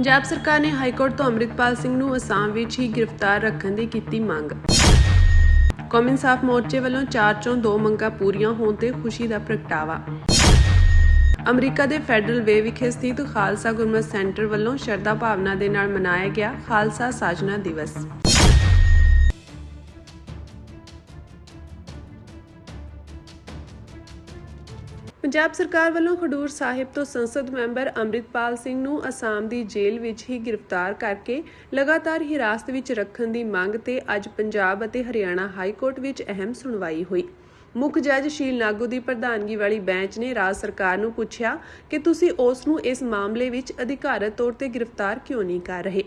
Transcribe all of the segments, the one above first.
ਪੰਜਾਬ ਸਰਕਾਰ ਨੇ ਹਾਈਕੋਰਟ ਤੋਂ ਅੰਮ੍ਰਿਤਪਾਲ ਸਿੰਘ ਨੂੰ ਅਸਾਮ ਵਿੱਚ ਹੀ ਗ੍ਰਿਫਤਾਰ ਰੱਖਣ ਦੀ ਕੀਤੀ ਮੰਗ। ਕੌਮੀ ਇਨਸਾਫ ਮੋਰਚੇ ਵੱਲੋਂ 4 ਚੋਂ 2 ਮੰਗਾਂ ਪੂਰੀਆਂ ਹੋਣ ਤੇ ਖੁਸ਼ੀ ਦਾ ਪ੍ਰਗਟਾਵਾ। ਅਮਰੀਕਾ ਦੇ ਫੈਡਰਲ ਵੇ ਵਿਖੇ ਸਥਿਤ ਖਾਲਸਾ ਗੁਰਮਤਿ ਸੈਂਟਰ ਵੱਲੋਂ ਸ਼ਰਧਾ ਭਾਵਨਾ ਦੇ ਨਾਲ ਮਨਾਇਆ ਗਿਆ ਖਾਲਸਾ ਸਾਜਨਾ ਦਿਵਸ। ਪੰਜਾਬ ਸਰਕਾਰ ਵੱਲੋਂ ਖਡੂਰ ਸਾਹਿਬ ਤੋਂ ਸੰਸਦ ਮੈਂਬਰ ਅੰਮ੍ਰਿਤਪਾਲ ਸਿੰਘ ਨੂੰ ਅਸਾਮ ਦੀ ਜੇਲ੍ਹ ਵਿੱਚ ਹੀ ਗ੍ਰਿਫਤਾਰ ਕਰਕੇ ਲਗਾਤਾਰ ਹਿਰਾਸਤ ਵਿੱਚ ਰੱਖਣ ਦੀ ਮੰਗ ਤੇ ਅੱਜ ਪੰਜਾਬ ਅਤੇ ਹਰਿਆਣਾ ਹਾਈ ਕੋਰਟ ਵਿੱਚ ਅਹਿਮ ਸੁਣਵਾਈ ਹੋਈ। ਮੁੱਖ ਜੱਜ ਸ਼ੀਲ ਨਾਗੂ ਦੀ ਪ੍ਰਧਾਨਗੀ ਵਾਲੀ ਬੈਂਚ ਨੇ ਰਾਜ ਸਰਕਾਰ ਨੂੰ ਪੁੱਛਿਆ ਕਿ ਤੁਸੀਂ ਉਸ ਨੂੰ ਇਸ ਮਾਮਲੇ ਵਿੱਚ ਅਧਿਕਾਰਤ ਤੌਰ ਤੇ ਗ੍ਰਿਫਤਾਰ ਕਿਉਂ ਨਹੀਂ ਕਰ ਰਹੇ।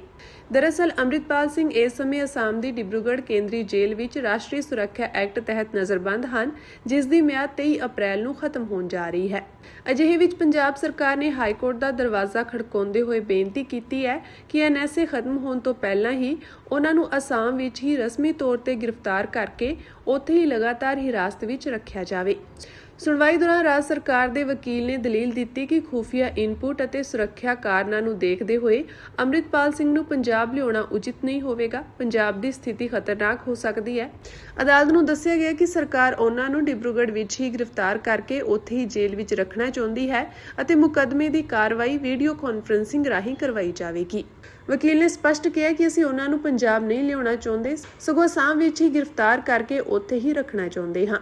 ਦਰਅਸਲ ਅੰਮ੍ਰਿਤਪਾਲ ਸਿੰਘ ਇਸ ਸਮੇਂ ਅਸਾਮ ਦੀ ਡਿਬਰੂਗੜ੍ਹ ਕੇਂਦਰੀ ਜੇਲ੍ਹ ਵਿੱਚ ਰਾਸ਼ਟਰੀ ਸੁਰੱਖਿਆ ਐਕਟ ਤਹਿਤ ਨਜ਼ਰਬੰਦ ਹਨ, ਜਿਸ ਦੀ ਮਿਆਦ 23 ਅਪ੍ਰੈਲ ਨੂੰ ਖਤਮ ਹੋਣ ਜਾ ਰਹੀ ਹੈ। ਅਜਿਹੇ ਵਿੱਚ ਪੰਜਾਬ ਸਰਕਾਰ ਨੇ ਹਾਈ ਕੋਰਟ ਦਾ ਦਰਵਾਜ਼ਾ ਖੜਕਾਉਂਦੇ ਹੋਏ ਬੇਨਤੀ ਕੀਤੀ ਹੈ ਕਿ ਐਨਐਸਏ ਖਤਮ ਹੋਣ ਤੋਂ ਪਹਿਲਾਂ ਹੀ ਉਹਨਾਂ ਨੂੰ ਅਸਾਮ ਵਿੱਚ ਹੀ ਰਸਮੀ ਤੌਰ ਤੇ ਗ੍ਰਿਫਤਾਰ ਕਰਕੇ ਉੱਥੇ ਹੀ ਲਗਾਤਾਰ ਹਿਰਾਸਤ ਵਿੱਚ ਰੱਖਿਆ ਜਾਵੇ। ਸੁਣਵਾਈ ਦੌਰਾਨ ਰਾਜ ਸਰਕਾਰ ਦੇ ਵਕੀਲ ਨੇ ਦਲੀਲ ਦਿੱਤੀ ਕਿ ਖੁਫੀਆ ਇਨਪੁਟ ਅਤੇ ਸੁਰੱਖਿਆ ਕਾਰਨਾਂ ਨੂੰ ਦੇਖਦੇ ਹੋਏ ਅੰਮ੍ਰਿਤਪਾਲ ਸਿੰਘ ਨੂੰ ਪੰਜਾਬ ਲਿਆਉਣਾ ਉਚਿਤ ਨਹੀਂ ਹੋਵੇਗਾ। ਪੰਜਾਬ ਦੀ ਸਥਿਤੀ ਖਤਰਨਾਕ ਹੋ ਸਕਦੀ ਹੈ। ਅਦਾਲਤ ਨੂੰ ਦੱਸਿਆ ਗਿਆ ਕਿ ਸਰਕਾਰ ਉਹਨਾਂ ਨੂੰ ਡਿਬਰੂਗੜ੍ਹ ਵਿੱਚ ਹੀ ਗ੍ਰਿਫਤਾਰ ਕਰਕੇ ਉੱਥੇ ਹੀ ਜੇਲ੍ਹ ਵਿੱਚ ਰੱਖਣਾ ਚਾਹੁੰਦੀ ਹੈ ਅਤੇ ਮੁਕੱਦਮੇ ਦੀ ਕਾਰਵਾਈ ਵੀਡੀਓ ਕਾਨਫਰੰਸਿੰਗ ਰਾਹੀਂ ਕਰਵਾਈ ਜਾਵੇਗੀ। ਵਕੀਲ ਨੇ ਸਪਸ਼ਟ ਕਿਹਾ ਕਿ ਅਸੀਂ ਉਹਨਾਂ ਨੂੰ ਪੰਜਾਬ ਨਹੀਂ ਲਿਆਉਣਾ ਚਾਹੁੰਦੇ, ਸਗੋਂ ਅਸਾਮ ਵਿੱਚ ਹੀ ਗ੍ਰਿਫਤਾਰ ਕਰਕੇ ਉੱਥੇ ਹੀ ਰੱਖਣਾ ਚਾਹੁੰਦੇ ਹਾਂ।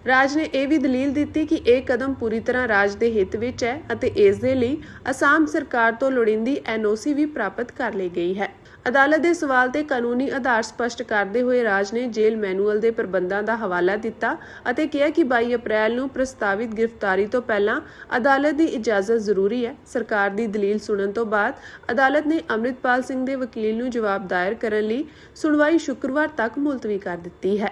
ਰਾਜ ਨੇ ਇਹ ਵੀ ਦਲੀਲ ਦਿੱਤੀ ਕਿ ਇਹ ਕਦਮ ਪੂਰੀ ਤਰ੍ਹਾਂ ਰਾਜ ਦੇ ਹਿੱਤ ਵਿੱਚ ਹੈ ਅਤੇ ਇਸ ਦੇ ਲਈ ਅਸਾਮ ਸਰਕਾਰ ਤੋਂ ਲੋੜੀਂਦੀ ਐਨਓਸੀ ਵੀ ਪ੍ਰਾਪਤ ਕਰ ਲਈ ਗਈ ਹੈ। ਅਦਾਲਤ ਦੇ ਸਵਾਲ ਤੇ ਕਾਨੂੰਨੀ ਆਧਾਰ ਸਪਸ਼ਟ ਕਰਦੇ ਹੋਏ ਰਾਜ ਨੇ ਜੇਲ੍ਹ ਮੈਨੂਅਲ ਦੇ ਪ੍ਰਬੰਧਾਂ ਦਾ ਹਵਾਲਾ ਦਿੱਤਾ ਅਤੇ ਕਿਹਾ ਕਿ 22 ਅਪ੍ਰੈਲ ਨੂੰ ਪ੍ਰਸਤਾਵਿਤ ਗ੍ਰਿਫਤਾਰੀ ਤੋਂ ਪਹਿਲਾਂ ਅਦਾਲਤ ਦੀ ਇਜਾਜ਼ਤ ਜ਼ਰੂਰੀ ਹੈ। ਸਰਕਾਰ ਦੀ ਦਲੀਲ ਸੁਣਨ ਤੋਂ ਬਾਅਦ ਅਦਾਲਤ ਨੇ ਅੰਮ੍ਰਿਤਪਾਲ ਸਿੰਘ ਦੇ ਵਕੀਲ ਨੂੰ ਜਵਾਬ ਦਾਇਰ ਕਰਨ ਲਈ ਸੁਣਵਾਈ ਸ਼ੁੱਕਰਵਾਰ ਤੱਕ ਮੁਲਤਵੀ ਕਰ ਦਿੱਤੀ ਹੈ।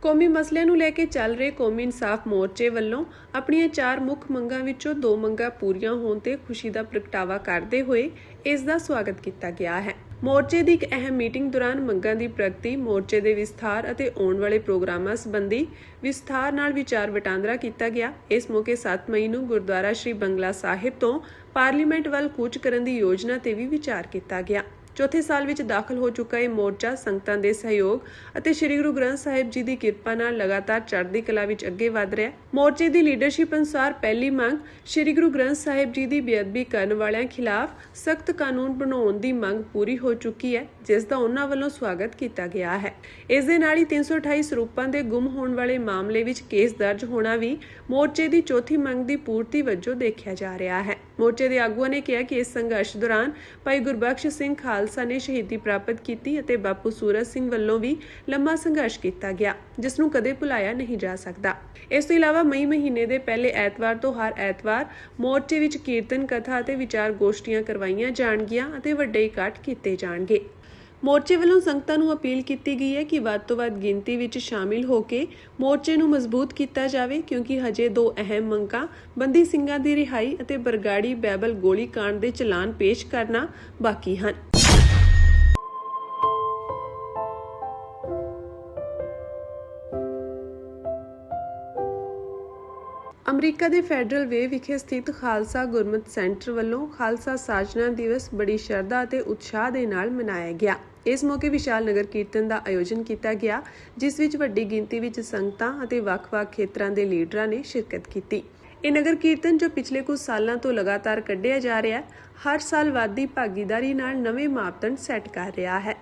ਕੌਮੀ ਮਸਲਿਆਂ ਨੂੰ ਲੈ ਕੇ ਚੱਲ ਰਹੇ ਕੌਮੀ ਇਨਸਾਫ ਮੋਰਚੇ ਵੱਲੋਂ ਆਪਣੀਆਂ 4 ਮੁੱਖ ਮੰਗਾਂ ਵਿੱਚੋਂ 2 ਮੰਗਾਂ ਪੂਰੀਆਂ ਹੋਣ ਤੇ ਖੁਸ਼ੀ ਦਾ ਪ੍ਰਗਟਾਵਾ ਕਰਦੇ ਹੋਏ ਇਸ ਦਾ ਸਵਾਗਤ ਕੀਤਾ ਗਿਆ ਹੈ। ਮੋਰਚੇ ਦੀ ਇੱਕ ਅਹਿਮ ਮੀਟਿੰਗ ਦੌਰਾਨ ਮੰਗਾਂ ਦੀ ਪ੍ਰਗਤੀ, ਮੋਰਚੇ ਦੇ ਵਿਸਥਾਰ ਅਤੇ ਆਉਣ ਵਾਲੇ ਪ੍ਰੋਗਰਾਮਾਂ ਸੰਬੰਧੀ ਵਿਸਥਾਰ ਨਾਲ ਵਿਚਾਰ ਵਟਾਂਦਰਾ ਕੀਤਾ ਗਿਆ। ਇਸ ਮੌਕੇ 7 ਮਈ ਨੂੰ ਗੁਰਦੁਆਰਾ ਸ਼੍ਰੀ ਬੰਗਲਾ ਸਾਹਿਬ ਤੋਂ ਪਾਰਲੀਮੈਂਟ ਵੱਲ ਕੂਚ ਕਰਨ ਦੀ ਯੋਜਨਾ ਤੇ ਵੀ ਵਿਚਾਰ ਕੀਤਾ ਗਿਆ। ਚੌਥੇ ਸਾਲ ਵਿੱਚ ਦਾਖਲ ਹੋ ਚੁੱਕਾ ਇਹ ਮੋਰਚਾ ਸੰਗਤਾਂ ਦੇ ਸਹਿਯੋਗ ਅਤੇ ਸ੍ਰੀ ਗੁਰੂ ਗ੍ਰੰਥ ਸਾਹਿਬ ਜੀ ਦੀ ਕਿਰਪਾ ਨਾਲ ਲਗਾਤਾਰ ਚੜ੍ਹਦੀ ਕਲਾ ਵਿੱਚ ਅੱਗੇ ਵਧ ਰਿਹਾ ਹੈ। ਮੋਰਚੇ ਦੀ ਲੀਡਰਸ਼ਿਪ ਅਨੁਸਾਰ ਪਹਿਲੀ ਮੰਗ ਸ੍ਰੀ ਗੁਰੂ ਗ੍ਰੰਥ ਸਾਹਿਬ ਜੀ ਦੀ ਬੇਅਦਬੀ ਕਰਨ ਵਾਲਿਆਂ ਖਿਲਾਫ ਸਖਤ ਕਾਨੂੰਨ ਬਣਾਉਣ ਦੀ ਮੰਗ ਪੂਰੀ ਹੋ ਚੁੱਕੀ ਹੈ, ਜਿਸ ਦਾ ਉਹਨਾਂ ਵੱਲੋਂ ਸਵਾਗਤ ਕੀਤਾ ਗਿਆ ਹੈ। ਇਸ ਦੇ ਨਾਲ ਹੀ 328 ਸਰੂਪਾਂ ਦੇ ਗੁੰਮ ਹੋਣ ਵਾਲੇ ਮਾਮਲੇ ਵਿੱਚ ਕੇਸ ਦਰਜ ਹੋਣਾ ਵੀ ਮੋਰਚੇ ਦੀ ਚੌਥੀ ਮੰਗ ਦੀ ਪੂਰਤੀ ਵਜੋਂ ਦੇਖਿਆ ਜਾ ਰਿਹਾ ਹੈ। ਮੋਰਚੇ ਦੇ ਆਗੂਆਂ ਨੇ ਕਿਹਾ ਕਿ ਇਸ ਸੰਘਰਸ਼ ਦੌਰਾਨ ਭਾਈ ਗੁਰਬਖਸ਼ ਸਿੰਘ ਖਾਲਸਾ ਨੇ ਸ਼ਹੀਦੀ ਪ੍ਰਾਪਤ ਕੀਤੀ ਅਤੇ ਬਾਪੂ ਸੂਰਜ ਸਿੰਘ ਵੱਲੋਂ ਵੀ ਲੰਮਾ ਸੰਘਰਸ਼ ਕੀਤਾ ਗਿਆ, ਜਿਸ ਨੂੰ ਕਦੇ ਭੁਲਾਇਆ ਨਹੀਂ ਜਾ ਸਕਦਾ। ਇਸ ਤੋਂ ਇਲਾਵਾ ਮਈ ਮਹੀਨੇ ਦੇ ਪਹਿਲੇ ਐਤਵਾਰ ਤੋਂ ਹਰ ਐਤਵਾਰ ਮੋਰਚੇ ਵਿੱਚ ਕੀਰਤਨ ਕਥਾ ਅਤੇ ਵਿਚਾਰ ਗੋਸ਼ਟੀਆਂ ਕਰਵਾਈਆਂ ਜਾਣਗੀਆਂ ਅਤੇ ਵੱਡੇ ਇਕੱਠ ਕੀਤੇ ਜਾਣਗੇ। ਮੋਰਚੇ ਵੱਲੋਂ ਸੰਗਤਾਂ ਨੂੰ ਅਪੀਲ ਕੀਤੀ ਗਈ ਹੈ ਕਿ ਵੱਧ ਤੋਂ ਵੱਧ ਗਿਣਤੀ ਵਿੱਚ ਸ਼ਾਮਿਲ ਹੋ ਕੇ ਮੋਰਚੇ ਨੂੰ ਮਜ਼ਬੂਤ ਕੀਤਾ ਜਾਵੇ, ਕਿਉਂਕਿ ਹਜੇ 2 ਅਹਿਮ ਮੰਗਾਂ ਬੰਦੀ ਸਿੰਘਾਂ ਦੀ ਰਿਹਾਈ ਅਤੇ ਬਰਗਾੜੀ ਬਾਈਬਲ ਗੋਲੀ ਕਾਂਡ ਦੇ ਚਲਾਨ ਪੇਸ਼ ਕਰਨਾ ਬਾਕੀ ਹਨ। ਅਮਰੀਕਾ ਦੇ ਫੈਡਰਲ ਵੇ ਵਿਖੇ ਸਥਿਤ ਖਾਲਸਾ ਗੁਰਮਤਿ ਸੈਂਟਰ ਵੱਲੋਂ ਖਾਲਸਾ ਸਾਜਨਾ ਦਿਵਸ ਬੜੀ ਸ਼ਰਧਾ ਅਤੇ ਉਤਸ਼ਾਹ ਦੇ ਨਾਲ ਮਨਾਇਆ ਗਿਆ। ਇਸ ਮੌਕੇ ਵਿਸ਼ਾਲ ਨਗਰ ਕੀਰਤਨ ਦਾ ਆਯੋਜਨ ਕੀਤਾ ਗਿਆ, ਜਿਸ ਵਿੱਚ ਵੱਡੀ ਗਿਣਤੀ ਵਿੱਚ ਸੰਗਤਾਂ ਅਤੇ ਵੱਖ-ਵੱਖ ਖੇਤਰਾਂ ਦੇ ਲੀਡਰਾਂ ਨੇ ਸ਼ਿਰਕਤ ਕੀਤੀ। ਇਹ ਨਗਰ ਕੀਰਤਨ ਜੋ ਪਿਛਲੇ ਕੁਝ ਸਾਲਾਂ ਤੋਂ ਲਗਾਤਾਰ ਕੱਢਿਆ ਜਾ ਰਿਹਾ ਹੈ, ਹਰ ਸਾਲ ਵੱਧਦੀ ਭਾਗੀਦਾਰੀ ਨਾਲ ਨਵੇਂ ਮਾਪਦੰਡ ਸੈੱਟ ਕਰ ਰਿਹਾ ਹੈ।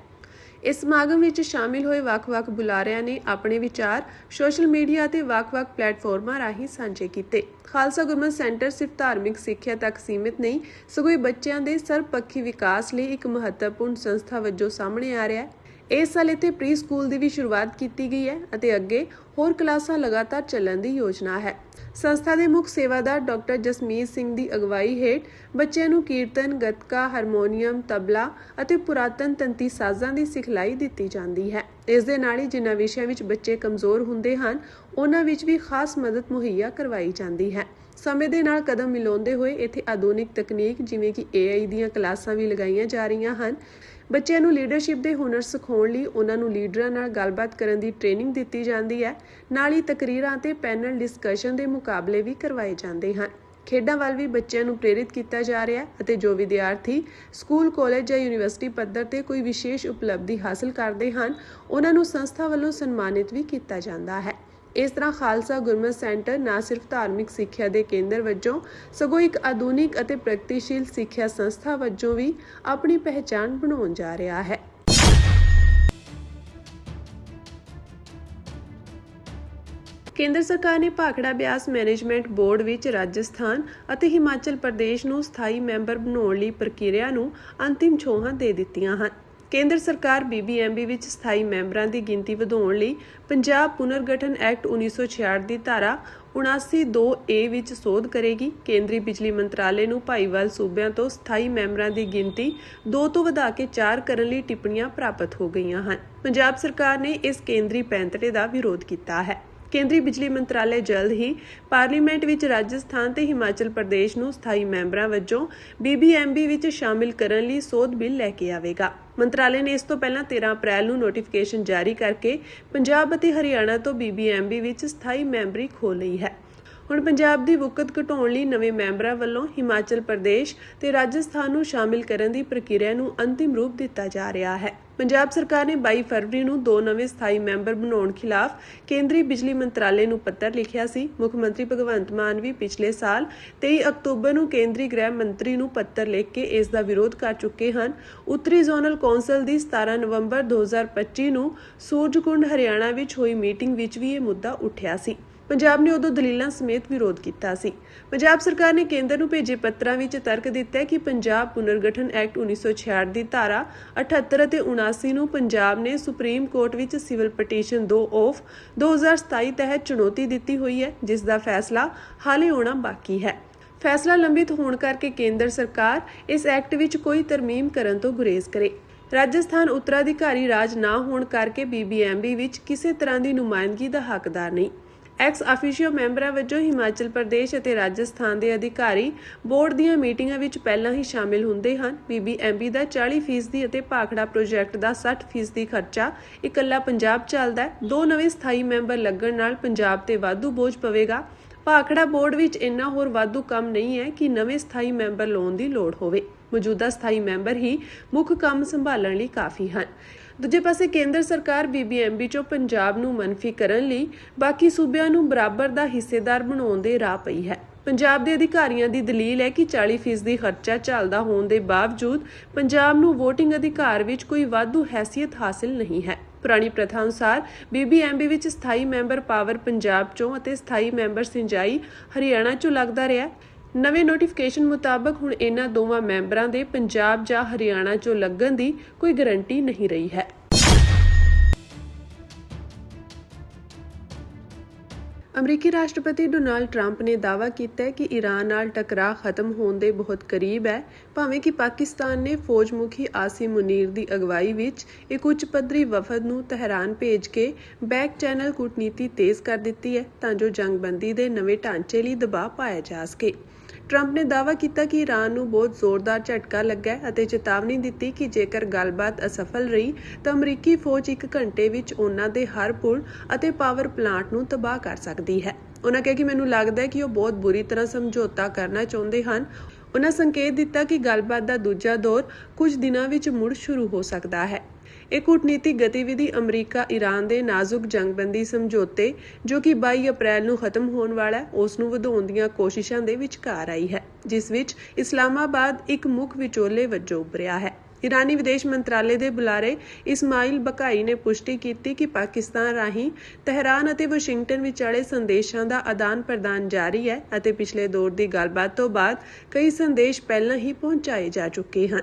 ਇਸ ਸਮਾਗਮ ਵਿੱਚ ਸ਼ਾਮਿਲ ਹੋਏ ਵੱਖ-ਵੱਖ ਬੁਲਾਰਿਆਂ ਨੇ ਆਪਣੇ ਵਿਚਾਰ ਸੋਸ਼ਲ ਮੀਡੀਆ ਅਤੇ ਵੱਖ-ਵੱਖ ਪਲੇਟਫਾਰਮਾਂ ਰਾਹੀਂ ਸਾਂਝੇ ਕੀਤੇ। ਖਾਲਸਾ ਗੁਰਮਤਿ ਸੈਂਟਰ ਸਿਰਫ ਧਾਰਮਿਕ ਸਿੱਖਿਆ ਤੱਕ ਸੀਮਿਤ ਨਹੀਂ, ਸਗੋਂ ਬੱਚਿਆਂ ਦੇ ਸਰਬਪੱਖੀ ਵਿਕਾਸ ਲਈ ਇੱਕ ਮਹੱਤਵਪੂਰਨ ਸੰਸਥਾ ਵਜੋਂ ਸਾਹਮਣੇ ਆ ਰਿਹਾ ਹੈ। ਇਸ ਸਾਲ ਇੱਥੇ ਪ੍ਰੀ ਸਕੂਲ ਦੀ ਵੀ ਸ਼ੁਰੂਆਤ ਕੀਤੀ ਗਈ ਹੈ ਅਤੇ ਅੱਗੇ ਹੋਰ ਕਲਾਸਾਂ ਲਗਾਤਾਰ ਚੱਲਣ ਦੀ ਯੋਜਨਾ ਹੈ। ਸੰਸਥਾ ਦੇ ਮੁੱਖ ਸੇਵਾਦਾਰ ਡਾਕਟਰ ਜਸਮੀਤ ਸਿੰਘ ਦੀ ਅਗਵਾਈ ਹੇਠ ਬੱਚਿਆਂ ਨੂੰ ਕੀਰਤਨ, ਗੱਤਕਾ, ਹਾਰਮੋਨੀਅਮ, ਤਬਲਾ ਅਤੇ ਪੁਰਾਤਨ ਤੰਤੀ ਸਾਜ਼ਾਂ ਦੀ ਸਿਖਲਾਈ ਦਿੱਤੀ ਜਾਂਦੀ ਹੈ। ਇਸ ਦੇ ਨਾਲ ਹੀ ਜਿਨ੍ਹਾਂ ਵਿਸ਼ਿਆਂ ਵਿੱਚ ਬੱਚੇ ਕਮਜ਼ੋਰ ਹੁੰਦੇ ਹਨ, ਉਹਨਾਂ ਵਿੱਚ ਵੀ ਖਾਸ ਮਦਦ ਮੁਹੱਈਆ ਕਰਵਾਈ ਜਾਂਦੀ ਹੈ। ਸਮੇਂ ਦੇ ਨਾਲ ਕਦਮ ਮਿਲਾਉਂਦੇ ਹੋਏ ਇੱਥੇ ਆਧੁਨਿਕ ਤਕਨੀਕ ਜਿਵੇਂ ਕਿ AI ਦੀਆਂ ਕਲਾਸਾਂ ਵੀ ਲਗਾਈਆਂ ਜਾ ਰਹੀਆਂ ਹਨ। ਬੱਚਿਆਂ ਨੂੰ ਲੀਡਰਸ਼ਿਪ ਦੇ ਹੁਨਰ ਸਿਖਾਉਣ ਲਈ ਉਹਨਾਂ ਨੂੰ ਲੀਡਰਾਂ ਨਾਲ ਗੱਲਬਾਤ ਕਰਨ ਦੀ ਟ੍ਰੇਨਿੰਗ ਦਿੱਤੀ ਜਾਂਦੀ ਹੈ। ਨਾਲ ਹੀ ਤਕਰੀਰਾਂ ਤੇ ਪੈਨਲ ਡਿਸਕਸ਼ਨ ਦੇ ਮੁਕਾਬਲੇ ਵੀ ਕਰਵਾਏ ਜਾਂਦੇ ਹਨ। ਖੇਡਾਂ ਵੱਲ ਵੀ ਬੱਚਿਆਂ ਨੂੰ ਪ੍ਰੇਰਿਤ ਕੀਤਾ ਜਾ ਰਿਹਾ ਹੈ ਅਤੇ ਜੋ ਵਿਦਿਆਰਥੀ ਸਕੂਲ, ਕਾਲਜ ਜਾਂ ਯੂਨੀਵਰਸਿਟੀ ਪੱਧਰ ਤੇ ਕੋਈ ਵਿਸ਼ੇਸ਼ ਉਪਲਬਧੀ ਹਾਸਲ ਕਰਦੇ ਹਨ, ਉਹਨਾਂ ਨੂੰ ਸੰਸਥਾ ਵੱਲੋਂ ਸਨਮਾਨਿਤ ਵੀ ਕੀਤਾ ਜਾਂਦਾ ਹੈ। ਇਸ ਤਰ੍ਹਾਂ ਖਾਲਸਾ ਗੁਰਮਤਿ ਸੈਂਟਰ ਨਾ ਸਿਰਫ ਧਾਰਮਿਕ ਸਿੱਖਿਆ ਦੇ ਕੇਂਦਰ ਵਜੋਂ ਸਗੋਂ ਇੱਕ ਆਧੁਨਿਕ ਅਤੇ ਪ੍ਰਗਤੀਸ਼ੀਲ ਸਿੱਖਿਆ ਸੰਸਥਾ ਵਜੋਂ ਵੀ ਆਪਣੀ ਪਹਿਚਾਣ ਬਣਾਉਣ ਜਾ ਰਿਹਾ ਹੈ। ਕੇਂਦਰ ਸਰਕਾਰ ਨੇ ਭਾਖੜਾ ਬਿਆਸ ਮੈਨੇਜਮੈਂਟ ਬੋਰਡ ਵਿੱਚ ਰਾਜਸਥਾਨ ਅਤੇ ਹਿਮਾਚਲ ਪ੍ਰਦੇਸ਼ ਨੂੰ ਸਥਾਈ ਮੈਂਬਰ ਬਣਾਉਣ ਲਈ ਪ੍ਰਕਿਰਿਆ ਨੂੰ ਅੰਤਿਮ ਛੋਹਾਂ ਦੇ ਦਿੱਤੀਆਂ ਹਨ। ਕੇਂਦਰ ਸਰਕਾਰ BBMB ਵਿੱਚ ਸਥਾਈ ਮੈਂਬਰਾਂ ਦੀ ਗਿਣਤੀ ਵਧਾਉਣ ਲਈ ਪੰਜਾਬ ਪੁਨਰਗਠਨ ਐਕਟ 1966 ਦੀ ਧਾਰਾ 79(2)A ਵਿੱਚ ਸੋਧ ਕਰੇਗੀ। ਕੇਂਦਰੀ ਬਿਜਲੀ ਮੰਤਰਾਲੇ ਨੂੰ ਭਾਈਵਾਲ ਸੂਬਿਆਂ ਤੋਂ ਸਥਾਈ ਮੈਂਬਰਾਂ ਦੀ ਗਿਣਤੀ 2 ਤੋਂ ਵਧਾ ਕੇ 4 ਕਰਨ ਲਈ ਟਿੱਪਣੀਆਂ ਪ੍ਰਾਪਤ ਹੋ ਗਈਆਂ ਹਨ। ਪੰਜਾਬ ਸਰਕਾਰ ਨੇ ਇਸ ਕੇਂਦਰੀ ਪੈਂਤੜੇ ਦਾ ਵਿਰੋਧ ਕੀਤਾ ਹੈ। ਕੇਂਦਰੀ ਬਿਜਲੀ ਮੰਤਰਾਲੇ ਜਲਦ ਹੀ ਪਾਰਲੀਮੈਂਟ ਵਿੱਚ ਰਾਜਸਥਾਨ ਤੇ ਹਿਮਾਚਲ ਪ੍ਰਦੇਸ਼ ਨੂੰ ਸਥਾਈ ਮੈਂਬਰਾਂ ਵਜੋਂ BBMB ਵਿੱਚ ਸ਼ਾਮਿਲ ਕਰਨ ਲਈ ਸੋਧ ਬਿੱਲ ਲੈ ਕੇ ਆਵੇਗਾ। ਮੰਤਰਾਲੇ ਨੇ ਇਸ ਤੋਂ ਪਹਿਲਾਂ 13 ਅਪ੍ਰੈਲ ਨੂੰ ਨੋਟੀਫਿਕੇਸ਼ਨ ਜਾਰੀ ਕਰਕੇ ਪੰਜਾਬ ਅਤੇ ਹਰਿਆਣਾ ਤੋਂ BBMB ਵਿੱਚ ਸਥਾਈ ਮੈਂਬਰੀ ਖੋਲ੍ਹ ਲਈ ਹੈ। ਹੁਣ ਪੰਜਾਬ ਦੀ ਵੁਕਤ ਘਟਾਉਣ ਲਈ ਨਵੇਂ ਮੈਂਬਰਾਂ ਵੱਲੋਂ ਹਿਮਾਚਲ ਪ੍ਰਦੇਸ਼ ਤੇ ਰਾਜਸਥਾਨ ਨੂੰ ਸ਼ਾਮਿਲ ਕਰਨ ਦੀ ਪ੍ਰਕਿਰਿਆ ਨੂੰ ਅੰਤਿਮ ਰੂਪ ਦਿੱਤਾ ਜਾ ਰਿਹਾ ਹੈ। ਪੰਜਾਬ ਸਰਕਾਰ ਨੇ 22 ਫਰਵਰੀ ਨੂੰ 2 ਨਵੇਂ ਸਥਾਈ ਮੈਂਬਰ ਬਣਾਉਣ ਖਿਲਾਫ ਕੇਂਦਰੀ ਬਿਜਲੀ ਮੰਤਰਾਲੇ ਨੂੰ ਪੱਤਰ ਲਿਖਿਆ ਸੀ। ਮੁੱਖ ਮੰਤਰੀ ਭਗਵੰਤ ਮਾਨ ਵੀ ਪਿਛਲੇ ਸਾਲ 23 ਅਕਤੂਬਰ ਨੂੰ ਕੇਂਦਰੀ ਗ੍ਰਹਿ ਮੰਤਰੀ ਨੂੰ ਪੱਤਰ ਲਿਖ ਕੇ ਇਸ ਦਾ ਵਿਰੋਧ ਕਰ ਚੁੱਕੇ ਹਨ। ਉੱਤਰੀ ਜ਼ੋਨਲ ਕੌਂਸਲ ਦੀ 17 ਨਵੰਬਰ 2025 ਨੂੰ ਸੂਰਜਕੁੰਡ ਹਰਿਆਣਾ ਵਿੱਚ ਹੋਈ ਮੀਟਿੰਗ ਵਿੱਚ ਵੀ ਇਹ ਮੁੱਦਾ ਉੱਠਿਆ ਸੀ। ਪੰਜਾਬ ਨੇ ਉਦੋਂ ਦਲੀਲਾਂ ਸਮੇਤ ਵਿਰੋਧ ਕੀਤਾ ਸੀ। ਪੰਜਾਬ ਸਰਕਾਰ ਨੇ ਕੇਂਦਰ ਨੂੰ ਭੇਜੇ ਪੱਤਰਾਂ ਵਿੱਚ ਤਰਕ ਦਿੱਤਾ ਕਿ ਪੰਜਾਬ ਪੁਨਰਗਠਨ ਐਕਟ 1966 ਦੀ ਧਾਰਾ 78 ਅਤੇ 79 ਨੂੰ ਪੰਜਾਬ ਨੇ ਸੁਪਰੀਮ ਕੋਰਟ ਵਿੱਚ ਸਿਵਲ ਪਟੀਸ਼ਨ 2/2027 ਤਹਿਤ ਚੁਣੌਤੀ ਦਿੱਤੀ ਹੋਈ ਹੈ, ਜਿਸ ਦਾ ਫੈਸਲਾ ਹਾਲੇ ਆਉਣਾ ਬਾਕੀ ਹੈ। ਫੈਸਲਾ ਲੰਬਿਤ ਹੋਣ ਕਰਕੇ ਕੇਂਦਰ ਸਰਕਾਰ ਇਸ ਐਕਟ ਵਿੱਚ ਕੋਈ ਤਰਮੀਮ ਕਰਨ ਤੋਂ ਗੁਰੇਜ਼ ਕਰੇ। ਰਾਜਸਥਾਨ ਉੱਤਰਾਧਿਕਾਰੀ ਰਾਜ ਨਾ ਹੋਣ ਕਰਕੇ BBMB ਵਿੱਚ ਕਿਸੇ ਤਰ੍ਹਾਂ ਦੀ ਨੁਮਾਇੰਦਗੀ ਦਾ ਹੱਕਦਾਰ ਨਹੀਂ। ਐਕਸ ਆਫੀਸ਼ੀਓ ਮੈਂਬਰਾਂ ਵਜੋਂ ਹਿਮਾਚਲ ਪ੍ਰਦੇਸ਼ ਅਤੇ ਰਾਜਸਥਾਨ ਦੇ ਅਧਿਕਾਰੀ ਬੋਰਡ ਦੀਆਂ ਮੀਟਿੰਗਾਂ ਵਿੱਚ ਪਹਿਲਾਂ ਹੀ ਸ਼ਾਮਿਲ ਹੁੰਦੇ ਹਨ। BBMB ਦਾ 40% ਅਤੇ ਭਾਖੜਾ ਪ੍ਰੋਜੈਕਟ ਦਾ 60% ਖਰਚਾ ਇਕੱਲਾ ਪੰਜਾਬ ਚੱਲਦਾ ਹੈ। 2 ਨਵੇਂ ਸਥਾਈ ਮੈਂਬਰ ਲੱਗਣ ਨਾਲ ਪੰਜਾਬ ਤੇ ਵਾਧੂ ਬੋਝ ਪਵੇਗਾ। ਭਾਖੜਾ ਬੋਰਡ ਵਿੱਚ ਇੰਨਾ ਹੋਰ ਵਾਧੂ ਕੰਮ ਨਹੀਂ ਹੈ ਕਿ ਨਵੇਂ ਸਥਾਈ ਮੈਂਬਰ ਲਾਉਣ ਦੀ ਲੋੜ ਹੋਵੇ। ਮੌਜੂਦਾ ਸਥਾਈ ਮੈਂਬਰ ਹੀ ਮੁੱਖ ਕੰਮ ਸੰਭਾਲਣ ਲਈ ਕਾਫੀ ਹਨ। ਦੂਜੇ ਪਾਸੇ ਕੇਂਦਰ ਸਰਕਾਰ BBMB ਚੋਂ ਪੰਜਾਬ ਨੂੰ ਮਨਫੀ ਕਰਨ ਲਈ ਬਾਕੀ ਸੂਬਿਆਂ ਨੂੰ ਬਰਾਬਰ ਦਾ ਹਿੱਸੇਦਾਰ ਬਣਾਉਣ ਦੇ ਰਾਹ ਪਈ ਹੈ। ਪੰਜਾਬ ਦੇ ਅਧਿਕਾਰੀਆਂ ਦੀ ਦਲੀਲ ਹੈ ਕਿ 40% ਖਰਚਾ ਝੱਲਦਾ ਹੋਣ ਦੇ ਬਾਵਜੂਦ ਪੰਜਾਬ ਨੂੰ VOTING ਅਧਿਕਾਰ ਵਿੱਚ ਕੋਈ ਵਾਧੂ ਹੈਸੀਅਤ ਹਾਸਲ ਨਹੀਂ ਹੈ। ਪੁਰਾਣੀ ਪ੍ਰਥਾ ਅਨੁਸਾਰ BBMB ਵਿੱਚ ਸਥਾਈ ਮੈਂਬਰ ਪਾਵਰ ਪੰਜਾਬ ਚੋਂ ਅਤੇ ਸਥਾਈ ਮੈਂਬਰ ਸਿੰਜਾਈ ਹਰਿਆਣਾ ਚੋਂ ਲੱਗਦਾ ਰਿਹਾ। ਨਵੇਂ ਨੋਟੀਫਿਕੇਸ਼ਨ ਮੁਤਾਬਕ ਹੁਣ ਇਹਨਾਂ ਦੋਵਾਂ ਮੈਂਬਰਾਂ ਦੇ ਪੰਜਾਬ ਜਾਂ ਹਰਿਆਣਾ ਚੋਂ ਲੱਗਣ ਦੀ ਕੋਈ ਗਾਰੰਟੀ ਨਹੀਂ ਰਹੀ ਹੈ। ਅਮਰੀਕੀ ਰਾਸ਼ਟਰਪਤੀ ਡੋਨਾਲਡ ਟਰੰਪ ਨੇ ਦਾਅਵਾ ਕੀਤਾ ਹੈ ਕਿ ਈਰਾਨ ਨਾਲ ਟਕਰਾਅ ਖਤਮ ਹੋਣ ਦੇ ਬਹੁਤ ਕਰੀਬ ਹੈ, ਭਾਵੇਂ ਕਿ ਪਾਕਿਸਤਾਨ ਨੇ ਫੌਜ ਮੁਖੀ ਆਸਿਮ ਮੁਨੀਰ ਦੀ ਅਗਵਾਈ ਵਿੱਚ ਇੱਕ ਉੱਚ ਪੱਧਰੀ ਵਫਦ ਨੂੰ ਤਹਿਰਾਨ ਭੇਜ ਕੇ ਬੈਕ ਚੈਨਲ ਕੂਟਨੀਤੀ ਤੇਜ਼ ਕਰ ਦਿੱਤੀ ਹੈ ਤਾਂ ਜੋ ਜੰਗਬੰਦੀ ਦੇ ਨਵੇਂ ਢਾਂਚੇ ਲਈ ਦਬਾਅ ਪਾਇਆ ਜਾ ਸਕੇ। ਟਰੰਪ ਨੇ ਦਾਅਵਾ ਕੀਤਾ ਕਿ ਈਰਾਨ ਨੂੰ ਬਹੁਤ ਜ਼ੋਰਦਾਰ ਝਟਕਾ ਲੱਗਾ ਅਤੇ ਚੇਤਾਵਨੀ ਦਿੱਤੀ ਕਿ ਜੇਕਰ ਗੱਲਬਾਤ ਅਸਫਲ ਰਹੀ ਤਾਂ ਅਮਰੀਕੀ ਫੌਜ 1 ਘੰਟੇ ਵਿੱਚ ਉਹਨਾਂ ਦੇ ਹਰ ਪੁਲ ਅਤੇ ਪਾਵਰ ਪਲਾਂਟ ਨੂੰ ਤਬਾਹ ਕਰ ਸਕਦੀ ਹੈ। ਉਹਨਾਂ ਕਿਹਾ ਕਿ ਮੈਨੂੰ ਲੱਗਦਾ ਹੈ ਕਿ ਉਹ ਬਹੁਤ ਬੁਰੀ ਤਰ੍ਹਾਂ ਸਮਝੌਤਾ ਕਰਨਾ ਚਾਹੁੰਦੇ ਹਨ। ਉਹਨਾਂ ਸੰਕੇਤ ਦਿੱਤਾ ਕਿ ਗੱਲਬਾਤ ਦਾ ਦੂਜਾ ਦੌਰ ਕੁਝ ਦਿਨਾਂ ਵਿੱਚ ਮੁੜ ਸ਼ੁਰੂ ਹੋ ਸਕਦਾ ਹੈ। ਇਹ ਕੂਟਨੀਤਿਕ ਗਤੀਵਿਧੀ ਅਮਰੀਕਾ ਈਰਾਨ ਦੇ ਨਾਜ਼ੁਕ ਜੰਗਬੰਦੀ ਸਮਝੌਤੇ ਜੋ ਕਿ 22 ਅਪ੍ਰੈਲ ਨੂੰ ਖਤਮ ਹੋਣ ਵਾਲਾ ਹੈ ਉਸ ਨੂੰ ਵਧਾਉਣ ਦੀਆਂ ਕੋਸ਼ਿਸ਼ਾਂ ਦੇ ਵਿਚਕਾਰ ਆਈ ਹੈ, ਜਿਸ ਵਿੱਚ ਇਸਲਾਮਾਬਾਦ ਇੱਕ ਮੁੱਖ ਵਿਚੋਲੇ ਵਜੋਂ ਉੱਭਰਿਆ ਹੈ। ਈਰਾਨੀ ਵਿਦੇਸ਼ ਮੰਤਰਾਲੇ ਦੇ ਬੁਲਾਰੇ ਇਸਮਾਈਲ ਬਕਾਈ ਨੇ ਪੁਸ਼ਟੀ ਕੀਤੀ ਕਿ ਪਾਕਿਸਤਾਨ ਰਾਹੀਂ ਤਹਿਰਾਨ ਅਤੇ ਵਾਸ਼ਿੰਗਟਨ ਵਿਚਾਲੇ ਸੰਦੇਸ਼ਾਂ ਦਾ ਆਦਾਨ ਪ੍ਰਦਾਨ ਜਾਰੀ ਹੈ ਅਤੇ ਪਿਛਲੇ ਦੌਰ ਦੀ ਗੱਲਬਾਤ ਤੋਂ ਬਾਅਦ ਕਈ ਸੰਦੇਸ਼ ਪਹਿਲਾਂ ਹੀ ਪਹੁੰਚਾਏ ਜਾ ਚੁੱਕੇ ਹਨ।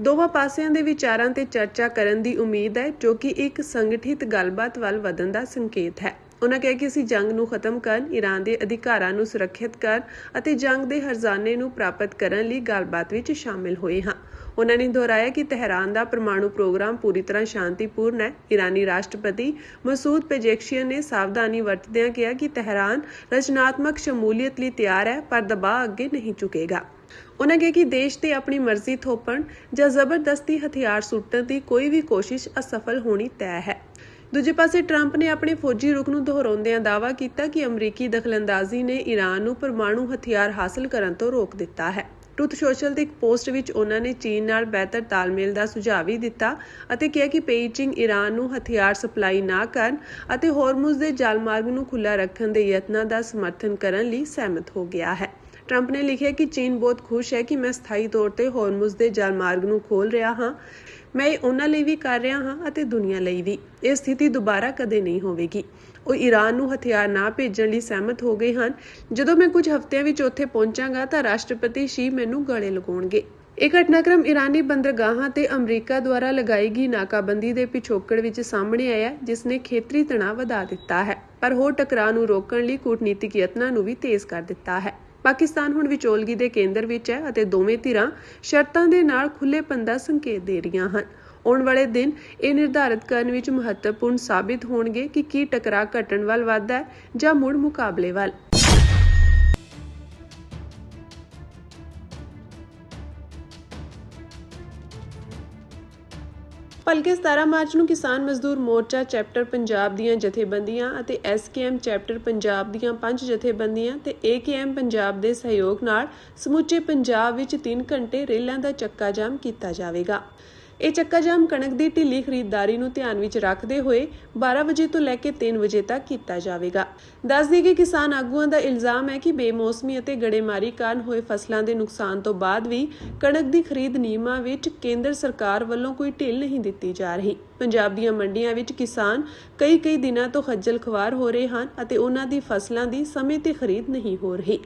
ਦੋਵਾਂ ਪਾਸਿਆਂ ਦੇ ਵਿਚਾਰਾਂ ਤੇ ਚਰਚਾ ਕਰਨ ਦੀ ਉਮੀਦ ਹੈ ਜੋ ਕਿ ਇੱਕ ਸੰਗਠਿਤ ਗੱਲਬਾਤ ਵੱਲ ਵਧਣ ਦਾ ਸੰਕੇਤ ਹੈ। ਉਹਨਾਂ ਕਿਹਾ ਕਿ ਅਸੀਂ ਜੰਗ ਨੂੰ ਖਤਮ ਕਰਨ, ਈਰਾਨ ਦੇ ਅਧਿਕਾਰਾਂ ਨੂੰ ਸੁਰੱਖਿਅਤ ਕਰਨ ਅਤੇ ਜੰਗ ਦੇ ਹਰਜ਼ਾਨੇ ਨੂੰ ਪ੍ਰਾਪਤ ਕਰਨ ਲਈ ਗੱਲਬਾਤ ਵਿੱਚ ਸ਼ਾਮਿਲ ਹੋਏ ਹਾਂ। ਉਹਨਾਂ ਨੇ ਦੁਹਰਾਇਆ ਕਿ ਤਹਿਰਾਨ ਦਾ ਪਰਮਾਣੂ ਪ੍ਰੋਗਰਾਮ ਪੂਰੀ ਤਰ੍ਹਾਂ ਸ਼ਾਂਤੀਪੂਰਨ ਹੈ। ਈਰਾਨੀ ਰਾਸ਼ਟਰਪਤੀ ਮਸੂਦ ਪੇਜ਼ੇਸ਼ਕੀਅਨ ਨੇ ਸਾਵਧਾਨੀ ਵਰਤਦਿਆਂ ਕਿਹਾ ਕਿ ਤਹਿਰਾਨ ਰਚਨਾਤਮਕ ਸ਼ਮੂਲੀਅਤ ਲਈ ਤਿਆਰ ਹੈ, ਪਰ ਦਬਾਅ ਅੱਗੇ ਨਹੀਂ ਝੁਕੇਗਾ। ਉਹਨਾਂ ਕਿਹਾ ਕਿ ਦੇਸ਼ ਤੇ ਆਪਣੀ ਮਰਜ਼ੀ ਥੋਪਣ ਜਾਂ ਜ਼ਬਰਦਸਤੀ ਹਥਿਆਰ ਸੁੱਟਣ ਦੀ ਕੋਈ ਵੀ ਕੋਸ਼ਿਸ਼ ਅਸਫਲ ਹੋਣੀ ਤੈਅ ਹੈ। ਦੂਜੇ ਪਾਸੇ ਟਰੰਪ ਨੇ ਆਪਣੇ ਫੌਜੀ ਰੁਖ ਨੂੰ ਦੁਹਰਾਉਂਦਿਆਂ ਦਾਅਵਾ ਕੀਤਾ ਕਿ ਅਮਰੀਕੀ ਦਖਲਅੰਦਾਜ਼ੀ ਨੇ ਈਰਾਨ ਨੂੰ ਪਰਮਾਣੂ ਹਥਿਆਰ ਹਾਸਲ ਕਰਨ ਤੋਂ ਰੋਕ ਦਿੱਤਾ ਹੈ। ਟਰੂਥ ਸੋਸ਼ਲ ਦੀ ਇੱਕ ਪੋਸਟ ਵਿੱਚ ਉਹਨਾਂ ਨੇ ਚੀਨ ਨਾਲ ਬਿਹਤਰ ਤਾਲਮੇਲ ਦਾ ਸੁਝਾਅ ਵੀ ਦਿੱਤਾ ਅਤੇ ਕਿਹਾ ਕਿ ਬੀਜਿੰਗ ਈਰਾਨ ਨੂੰ ਹਥਿਆਰ ਸਪਲਾਈ ਨਾ ਕਰਨ ਅਤੇ ਹੋਰਮੁਜ਼ ਦੇ ਜਲਮਾਰਗ ਨੂੰ ਖੁੱਲ੍ਹਾ ਰੱਖਣ ਦੇ ਯਤਨਾਂ ਦਾ ਸਮਰਥਨ ਕਰਨ ਲਈ ਸਹਿਮਤ ਹੋ ਗਿਆ ਹੈ। ਟਰੰਪ ਨੇ ਲਿਖਿਆ ਕਿ ਚੀਨ ਬਹੁਤ ਖੁਸ਼ ਹੈ ਕਿ ਮੈਂ ਸਥਾਈ ਤੌਰ ਤੇ ਹੋਰਮੁਜ਼ ਦੇ ਜਲਮਾਰਗ ਨੂੰ ਖੋਲ੍ਹ ਰਿਹਾ ਹਾਂ। ਮੈਂ ਇਹ ਉਹਨਾਂ ਲਈ ਵੀ ਕਰ ਰਿਹਾ ਹਾਂ ਅਤੇ ਦੁਨੀਆ ਲਈ ਵੀ। ਇਹ ਸਥਿਤੀ ਦੁਬਾਰਾ ਕਦੇ ਨਹੀਂ ਹੋਵੇਗੀ। ਉਹ ਈਰਾਨ ਨੂੰ ਹਥਿਆਰ ਨਾ ਭੇਜਣ ਲਈ ਸਹਿਮਤ ਹੋ ਗਏ ਹਨ। ਜਦੋਂ ਮੈਂ ਕੁਝ ਹਫ਼ਤਿਆਂ ਵਿੱਚ ਉੱਥੇ ਪਹੁੰਚਾਂਗਾ ਤਾਂ ਰਾਸ਼ਟਰਪਤੀ ਸ਼ੀ ਮੈਨੂੰ ਗਲੇ ਲਗਾਉਣਗੇ। ਇਹ ਘਟਨਾਕ੍ਰਮ ਈਰਾਨੀ ਬੰਦਰਗਾਹਾਂ ਤੇ ਅਮਰੀਕਾ ਦੁਆਰਾ ਲਗਾਈ ਗਈ ਨਾਕਾਬੰਦੀ ਦੇ ਪਿਛੋਕੜ ਵਿੱਚ ਸਾਹਮਣੇ ਆਇਆ, ਜਿਸ ਨੇ ਖੇਤਰੀ ਤਣਾਅ ਵਧਾ ਦਿੱਤਾ ਹੈ, ਪਰ ਹੋਰ ਟਕਰਾਅ ਨੂੰ ਰੋਕਣ ਲਈ ਕੂਟਨੀਤਿਕ ਯਤਨਾਂ ਨੂੰ ਵੀ ਤੇਜ਼ ਕਰ ਦਿੱਤਾ ਹੈ। ਪਾਕਿਸਤਾਨ ਹੁਣ ਵਿਚੋਲਗੀ ਦੇ ਕੇਂਦਰ ਵਿੱਚ ਹੈ ਅਤੇ ਦੋਵੇਂ ਧਿਰਾਂ ਸ਼ਰਤਾਂ ਦੇ ਨਾਲ ਖੁੱਲ੍ਹੇਪਨ ਦਾ ਸੰਕੇਤ ਦੇ ਰਹੀਆਂ ਹਨ। ਆਉਣ ਵਾਲੇ ਦਿਨ ਇਹ ਨਿਰਧਾਰਤ ਕਰਨ ਵਿੱਚ ਮਹੱਤਵਪੂਰਨ ਸਾਬਿਤ ਹੋਣਗੇ ਕਿ ਕੀ ਟਕਰਾਅ ਘਟਣ ਵੱਲ ਵੱਧਦਾ ਹੈ ਜਾਂ ਮੁੜ ਮੁਕਾਬਲੇ ਵੱਲ। ਭਲਕੇ 17 ਮਾਰਚ ਨੂੰ ਕਿਸਾਨ ਮਜ਼ਦੂਰ ਮੋਰਚਾ ਚੈਪਟਰ ਪੰਜਾਬ ਦੀਆਂ ਜਥੇਬੰਦੀਆਂ ਅਤੇ SKM ਚੈਪਟਰ ਪੰਜਾਬ ਦੀਆਂ 5 ਜਥੇਬੰਦੀਆਂ ਤੇ AKM ਪੰਜਾਬ ਦੇ ਸਹਿਯੋਗ ਨਾਲ ਸਮੁੱਚੇ ਪੰਜਾਬ ਵਿੱਚ 3 ਘੰਟੇ ਰੇਲਾਂ ਦਾ ਚੱਕਾ ਜਾਮ ਕੀਤਾ ਜਾਵੇਗਾ। ਇਹ ਚੱਕਾ ਜਾਮ ਕਣਕ ਦੀ ਢਿੱਲੀ ਖਰੀਦਦਾਰੀ ਨੂੰ ਧਿਆਨ ਵਿੱਚ ਰੱਖਦੇ ਹੋਏ 12 ਵਜੇ ਤੋਂ ਲੈ ਕੇ 3 ਵਜੇ ਤੱਕ ਕੀਤਾ ਜਾਵੇਗਾ। ਦੱਸ ਦਈਏ ਕਿ ਕਿਸਾਨ ਆਗੂਆਂ ਦਾ ਇਲਜ਼ਾਮ ਹੈ ਕਿ ਬੇਮੌਸਮੀ ਅਤੇ ਗੜੇਮਾਰੀ ਕਾਰਨ ਹੋਏ ਫਸਲਾਂ ਦੇ ਨੁਕਸਾਨ ਤੋਂ ਬਾਅਦ ਵੀ ਕਣਕ ਦੀ ਖਰੀਦ ਨਿਯਮਾਂ ਵਿੱਚ ਕੇਂਦਰ ਸਰਕਾਰ ਵੱਲੋਂ ਕੋਈ ਢਿੱਲ ਨਹੀਂ ਦਿੱਤੀ ਜਾ ਰਹੀ। ਪੰਜਾਬ ਦੀਆਂ ਮੰਡੀਆਂ ਵਿੱਚ ਕਿਸਾਨ ਕਈ ਦਿਨਾਂ ਤੋਂ ਖੱਜਲ ਖੁਆਰ ਹੋ ਰਹੇ ਹਨ ਅਤੇ ਉਹਨਾਂ ਦੀ ਫਸਲਾਂ ਦੀ ਸਮੇਂ ਤੇ ਖਰੀਦ ਨਹੀਂ ਹੋ ਰਹੀ।